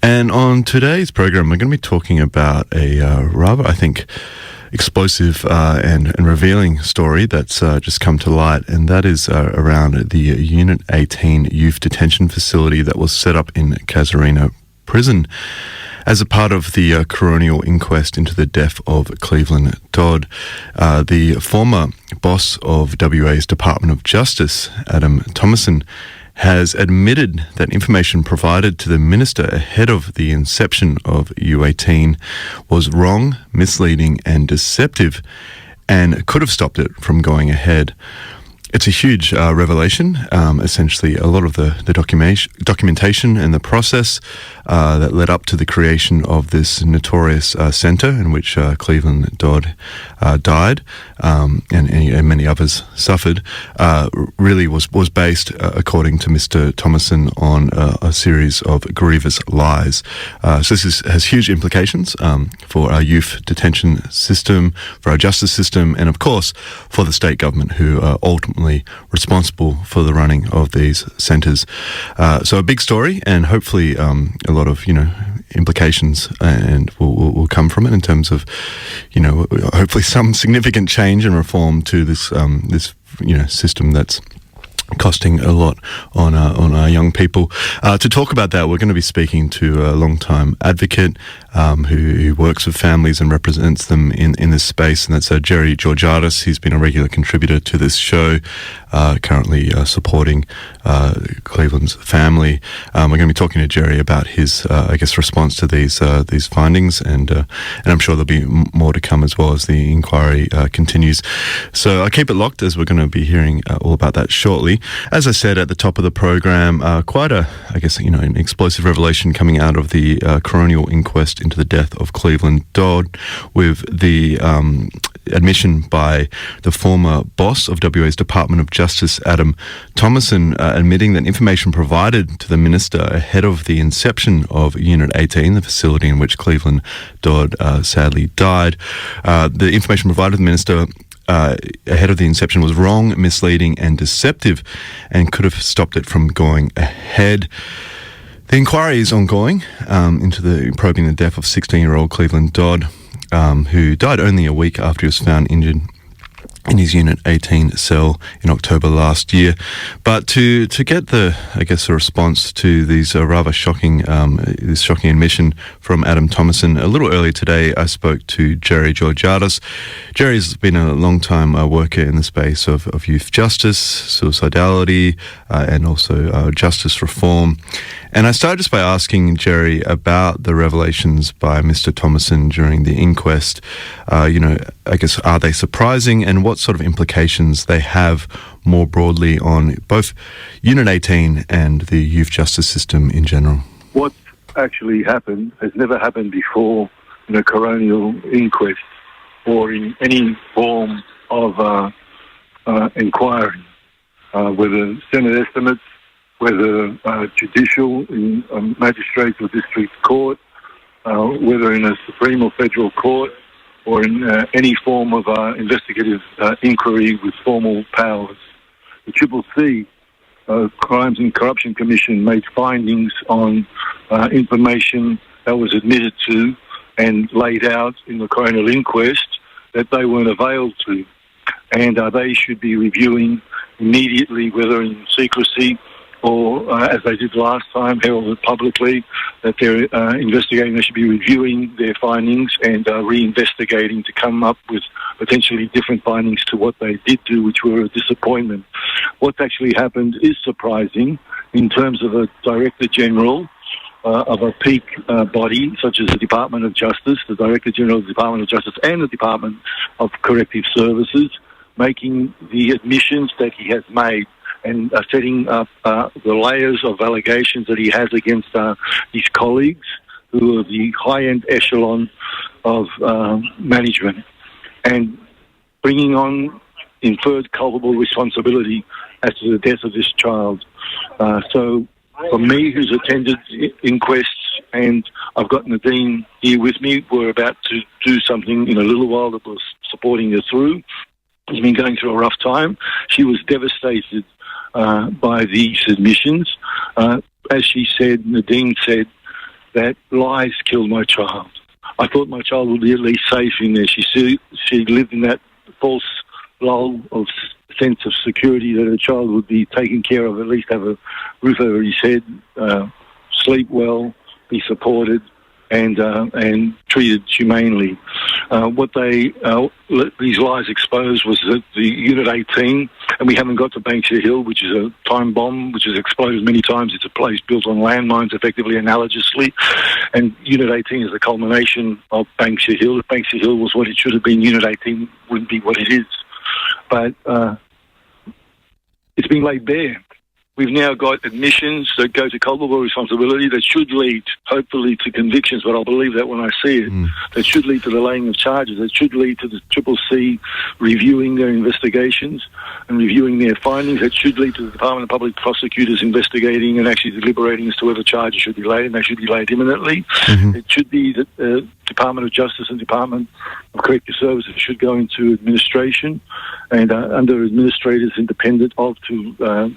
And on today's program, we're going to be talking about a rather, I think, explosive and revealing story that's just come to light, and that is around the Unit 18 youth detention facility that was set up in Casuarina Prison as a part of the coronial inquest into the death of Cleveland Dodd. The former boss of WA's Department of Justice, Adam Thomason, has admitted that information provided to the minister ahead of the inception of U18 was wrong, misleading and deceptive, and could have stopped it from going ahead. It's a huge revelation. Essentially, a lot of the documentation and the process that led up to the creation of this notorious centre in which Cleveland Dodd died and many others suffered really was based, according to Mr. Thomason, on a series of grievous lies. So this has huge implications for our youth detention system, for our justice system, and of course for the state government, who are ultimately responsible for the running of these centres. So a big story, and hopefully a lot of implications and will come from it in terms of hopefully some significant change and reform to this system that's costing a lot on our young people. To talk about that, we're going to be speaking to a long-time advocate who works with families and represents them in this space, and that's Jerry Georgiadis. He's been a regular contributor to this show, currently supporting Cleveland's family. We're going to be talking to Jerry about his, response to these findings, and I'm sure there'll be more to come as well as the inquiry continues. So keep it locked, as we're going to be hearing all about that shortly. As I said at the top of the program, quite an explosive revelation coming out of the coronial inquest into the death of Cleveland Dodd, with the admission by the former boss of WA's Department of Justice, Adam Thomason, admitting that information provided to the minister ahead of the inception of Unit 18, the facility in which Cleveland Dodd sadly died. The information provided to the minister ahead of the inception was wrong, misleading and deceptive, and could have stopped it from going ahead. The inquiry is ongoing into probing the death of 16-year-old Cleveland Dodd, who died only a week after he was found injured in his Unit 18 cell in October last year. But to get the response to these rather shocking, this shocking admission from Adam Thomason, a little earlier today I spoke to Jerry Georgiadis. Jerry's been a long-time worker in the space of youth justice, suicidality, and also justice reform. And I started just by asking Jerry about the revelations by Mr. Thomason during the inquest. Are they surprising, and what sort of implications they have more broadly on both Unit 18 and the youth justice system in general? What actually happened has never happened before in a coronial inquest or in any form of inquiry, whether Senate estimates, whether judicial in magistrate or district court, whether in a Supreme or Federal Court, or in any form of investigative inquiry with formal powers. The CCC, Crimes and Corruption Commission, made findings on information that was admitted to and laid out in the coronial inquest that they weren't availed to. And they should be reviewing immediately, whether in secrecy or, as they did last time, heralded publicly, that they're investigating. They should be reviewing their findings and reinvestigating to come up with potentially different findings to what they did do, which were a disappointment. What's actually happened is surprising in terms of a Director General of a peak body, such as the Department of Justice, the Director General of the Department of Justice and the Department of Corrective Services, making the admissions that he has made and setting up the layers of allegations that he has against his colleagues, who are the high-end echelon of management, and bringing on inferred culpable responsibility as to the death of this child. So for me, who's attended inquests, and I've got Nadine here with me, we're about to do something in a little while that was supporting her through. She's been going through a rough time. She was devastated by these admissions. As she said, Nadine said, that lies killed my child. I thought my child would be at least safe in there. She lived in that false lull of sense of security that her child would be taken care of, at least have a roof over his head, sleep well, be supported, and treated humanely. What these lies exposed was that the Unit 18, and we haven't got to Banksia Hill, which is a time bomb, which has exploded many times. It's a place built on landmines, effectively analogously, and Unit 18 is the culmination of Banksia Hill. If Banksia Hill was what it should have been, Unit 18 wouldn't be what it is. But it's been laid bare. We've now got admissions that go to culpable responsibility that should lead, hopefully, to convictions, but I'll believe that when I see it. That should lead to the laying of charges. That should lead to the CCC reviewing their investigations and reviewing their findings. That should lead to the Department of Public Prosecutors investigating and actually deliberating as to whether charges should be laid, and they should be laid imminently. It should be that the Department of Justice and Department of Corrective Services should go into administration and under administrators independent of to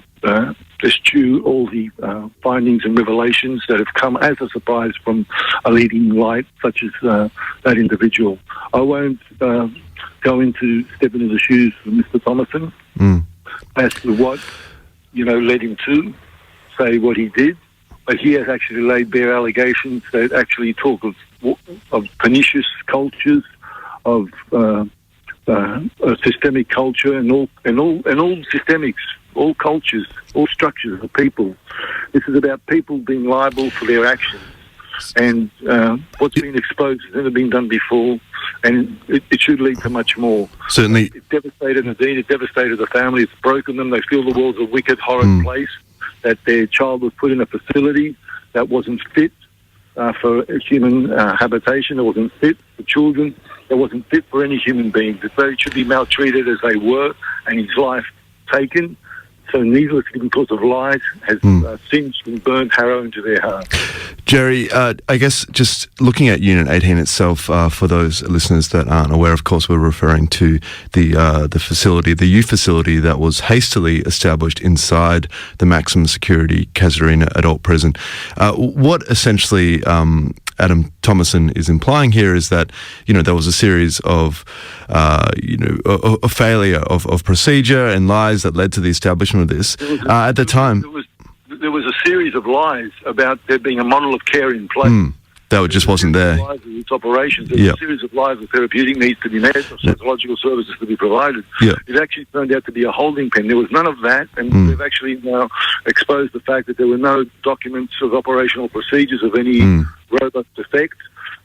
eschew all the findings and revelations that have come as a surprise from a leading light such as that individual. I won't step into the shoes of Mr. Thomason as to what led him to say what he did, but he has actually laid bare allegations that actually talk of pernicious cultures, of a systemic culture, and all systemics. All cultures, all structures of people. This is about people being liable for their actions. And what's been exposed has never been done before, and it should lead to much more. Certainly. It devastated Nadine, it devastated the family, it's broken them. They feel the world's a wicked, horrid place, that their child was put in a facility that wasn't fit for human habitation, it wasn't fit for children, it wasn't fit for any human being, that they should be maltreated as they were, and his life taken. So needlessly, because of lies, has singed and burned harrow into their heart. Jerry, I guess just looking at Unit 18 itself, for those listeners that aren't aware, of course, we're referring to the facility, the youth facility that was hastily established inside the maximum security Casuarina adult prison. What essentially Adam Thomason is implying here is that, there was a series of, a failure of procedure and lies that led to the establishment of this. At the time, there was a series of lies about there being a model of care in place. That just wasn't there. Lies of its operations. There was a series of lies of therapeutic needs to be met, of psychological services to be provided. It actually turned out to be a holding pen. There was none of that, and they've actually now exposed the fact that there were no documents of operational procedures of any robust effect,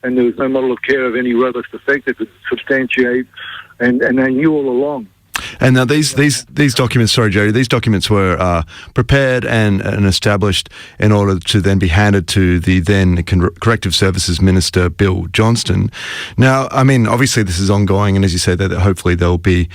and there was no model of care of any robust effect that could substantiate, and they knew all along. And now these documents, sorry, Jerry, these documents were prepared and established in order to then be handed to the then Corrective Services Minister, Bill Johnston. Now, I mean, obviously this is ongoing, and as you say, that hopefully there will be,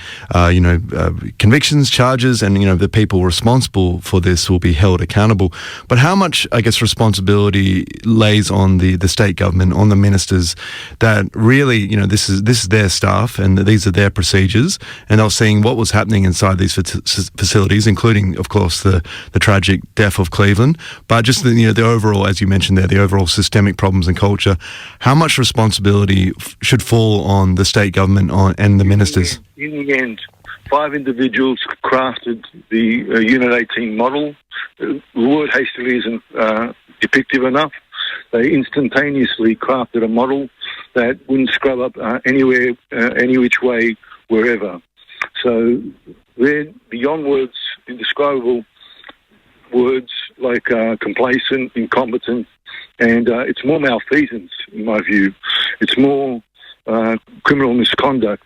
convictions, charges, and, the people responsible for this will be held accountable. But how much, I guess, responsibility lays on the state government, on the ministers, that really, this is their staff and these are their procedures, and they're seeing what was happening inside these facilities, including, of course, the tragic death of Cleveland, but just the overall, as you mentioned there, the overall systemic problems in culture. How much responsibility should fall on the state government and the ministers? In the end, 5 individuals crafted the Unit 18 model. The word hastily isn't depictive enough. They instantaneously crafted a model that wouldn't scrub up anywhere, any which way, wherever. So they're beyond words, indescribable words like complacent, incompetent, and it's more malfeasance, in my view. It's more criminal misconduct,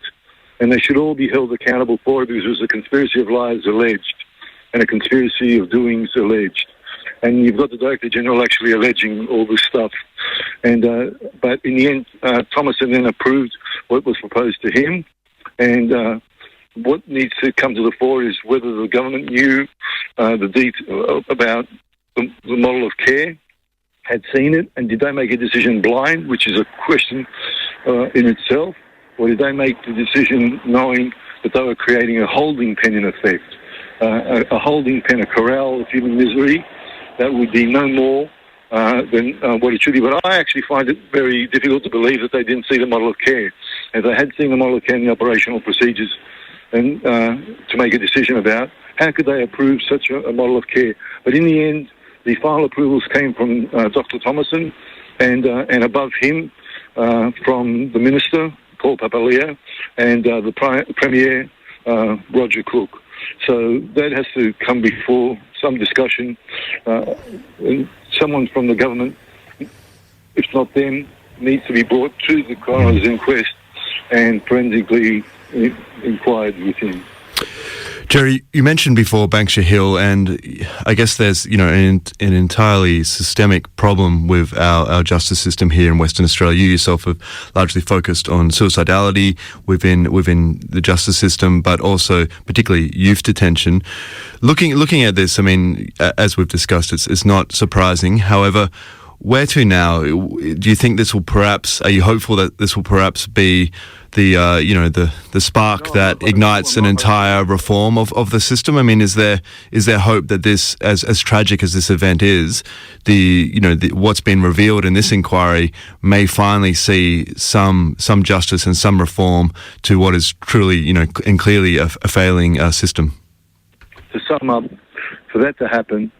and they should all be held accountable for it because there's a conspiracy of lies alleged and a conspiracy of doings alleged. And you've got the Director General actually alleging all this stuff. And but in the end, Thomason then approved what was proposed to him, and what needs to come to the fore is whether the government knew the detail about the model of care, had seen it, and did they make a decision blind, which is a question in itself, or did they make the decision knowing that they were creating a holding pen in effect, a holding pen, a corral of human misery that would be no more than what it should be. But I actually find it very difficult to believe that they didn't see the model of care. If they had seen the model of care and the operational procedures and to make a decision about, how could they approve such a model of care? But in the end, the final approvals came from Dr. Thomason and above him from the Minister, Paul Papalia, and the Premier, Roger Cook. So that has to come before some discussion. And someone from the government, if not them, needs to be brought to the coroner's inquest and forensically inquired within. Jerry, you mentioned before Banksia Hill, and I guess there's an entirely systemic problem with our justice system here in Western Australia. You yourself have largely focused on suicidality within the justice system, but also particularly youth detention. Looking at this, I mean, as we've discussed, it's not surprising. However, where to now? Do you think this will perhaps? Are you hopeful that this will perhaps be the spark that ignites an entire reform of the system? I mean, is there hope that this, as tragic as this event is, what's been revealed in this inquiry may finally see some justice and some reform to what is truly and clearly a failing system? To sum up, for that to happen,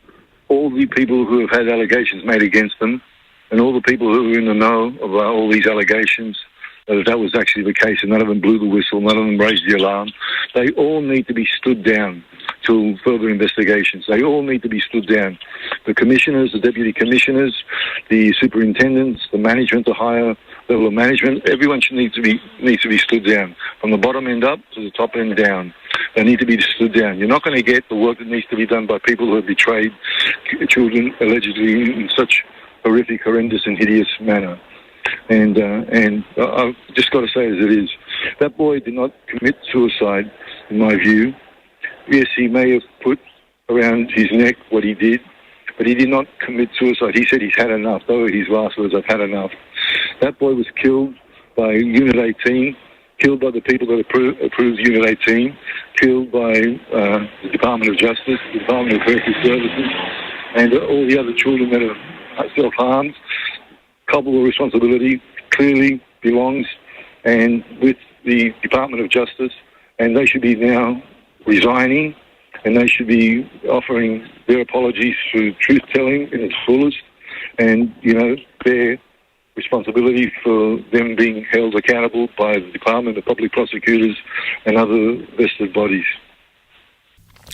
all the people who have had allegations made against them and all the people who are in the know of all these allegations, that was actually the case and none of them blew the whistle, none of them raised the alarm, they all need to be stood down till further investigations. They all need to be stood down. The commissioners, the deputy commissioners, the superintendents, the management, the higher level of management, everyone needs to be stood down, from the bottom end up to the top end down. They need to be stood down. You're not going to get the work that needs to be done by people who have betrayed children allegedly in such horrific, horrendous and hideous manner. And I've just got to say as it is, that boy did not commit suicide, in my view. Yes, he may have put around his neck what he did, but he did not commit suicide. He said he's had enough. Those were his last words, I've had enough. That boy was killed by Unit 18, killed by the people that approved Unit 18, killed by the Department of Justice, the Department of Corrective Services, and all the other children that have self-harmed. Culpable responsibility clearly belongs and with the Department of Justice, and they should be now resigning, and they should be offering their apologies through truth-telling in its fullest, and, their responsibility for them being held accountable by the Department of Public Prosecutors and other vested bodies.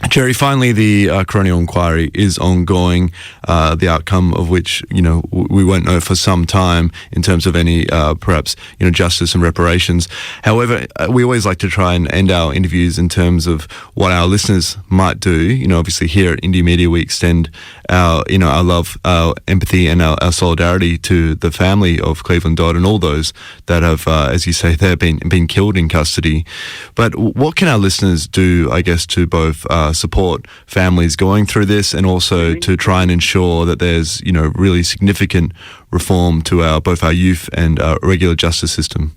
Jerry, finally, the coronial inquiry is ongoing, the outcome of which, we won't know for some time in terms of any, perhaps, justice and reparations. However, we always like to try and end our interviews in terms of what our listeners might do. Obviously here at Indie Media, we extend our love, our empathy and our solidarity to the family of Cleveland Dodd and all those that have, as you say, they've been killed in custody. But what can our listeners do, I guess, to both support families going through this and also to try and ensure that there's, really significant reform to both our youth and our regular justice system?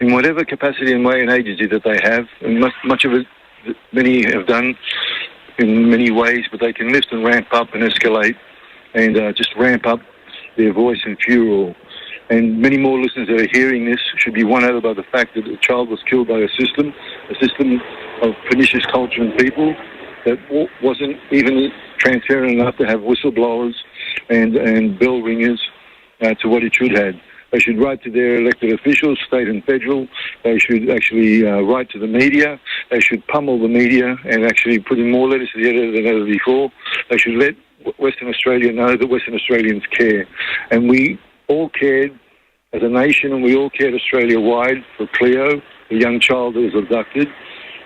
In whatever capacity and way and agency that they have, and much of it, many have done in many ways, but they can lift and ramp up and escalate and just ramp up their voice and furor. And many more listeners that are hearing this should be won over by the fact that a child was killed by a system of pernicious culture and people that wasn't even transparent enough to have whistleblowers and bell ringers to what it should have. They should write to their elected officials, state and federal. They should actually write to the media. They should pummel the media and actually put in more letters to the editor than ever before. They should let Western Australia know that Western Australians care. And we all cared as a nation, and we all cared Australia-wide for Cleo, the young child that was abducted.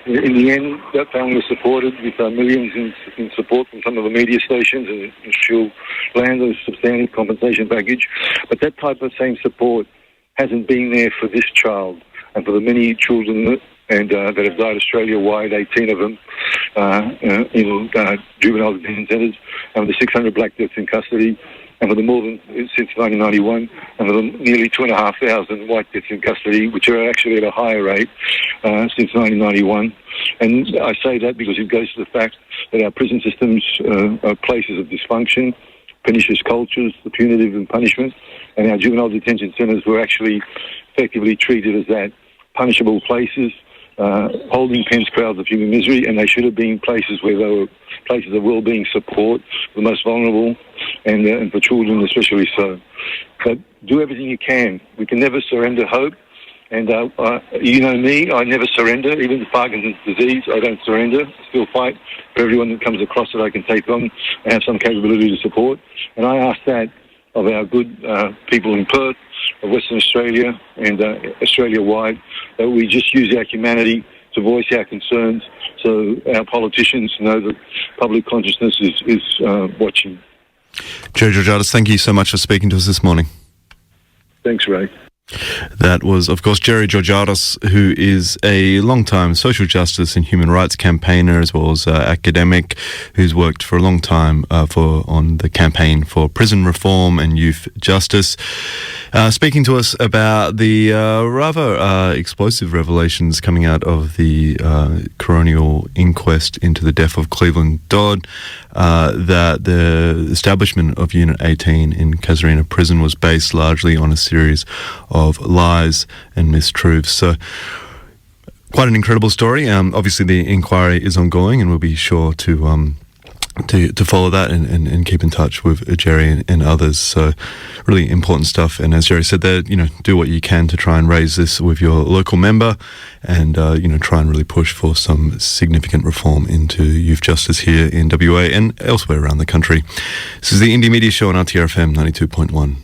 In the end, that family was supported with millions in support from some of the media stations, and she'll land a substantive compensation package. But that type of same support hasn't been there for this child and for the many children that have died Australia-wide, 18 of them in juvenile detention centres, and the 600 black deaths in custody, and for the more than since 1991, and for the nearly 2,500 white deaths in custody, which are actually at a higher rate since 1991. And I say that because it goes to the fact that our prison systems are places of dysfunction, pernicious cultures, the punitive and punishment, and our juvenile detention centres were actually effectively treated as that, punishable places, holding pens crowds of human misery, and they should have been places where they were places of well-being support for the most vulnerable and for children especially so. But do everything you can. We can never surrender hope. And you know me, I never surrender. Even with Parkinson's disease, I don't surrender. I still fight for everyone that comes across that I can take on and have some capability to support. And I ask that of our good people in Perth, of Western Australia and Australia-wide, that we just use our humanity to voice our concerns so our politicians know that public consciousness is watching. Jerry Georgiadis, thank you so much for speaking to us this morning. Thanks, Ray. That was, of course, Jerry Georgiadis, who is a long-time social justice and human rights campaigner, as well as academic, who's worked for a long time on the campaign for prison reform and youth justice. Speaking to us about the rather explosive revelations coming out of the coronial inquest into the death of Cleveland Dodd, that the establishment of Unit 18 in Casuarina Prison was based largely on a series of lies and mistruths. So quite an incredible story. Obviously the inquiry is ongoing, and we'll be sure to follow that and keep in touch with Jerry and others. So really important stuff. And as Jerry said there, do what you can to try and raise this with your local member and, try and really push for some significant reform into youth justice here in WA and elsewhere around the country. This is the Indie Media Show on RTRFM 92.1.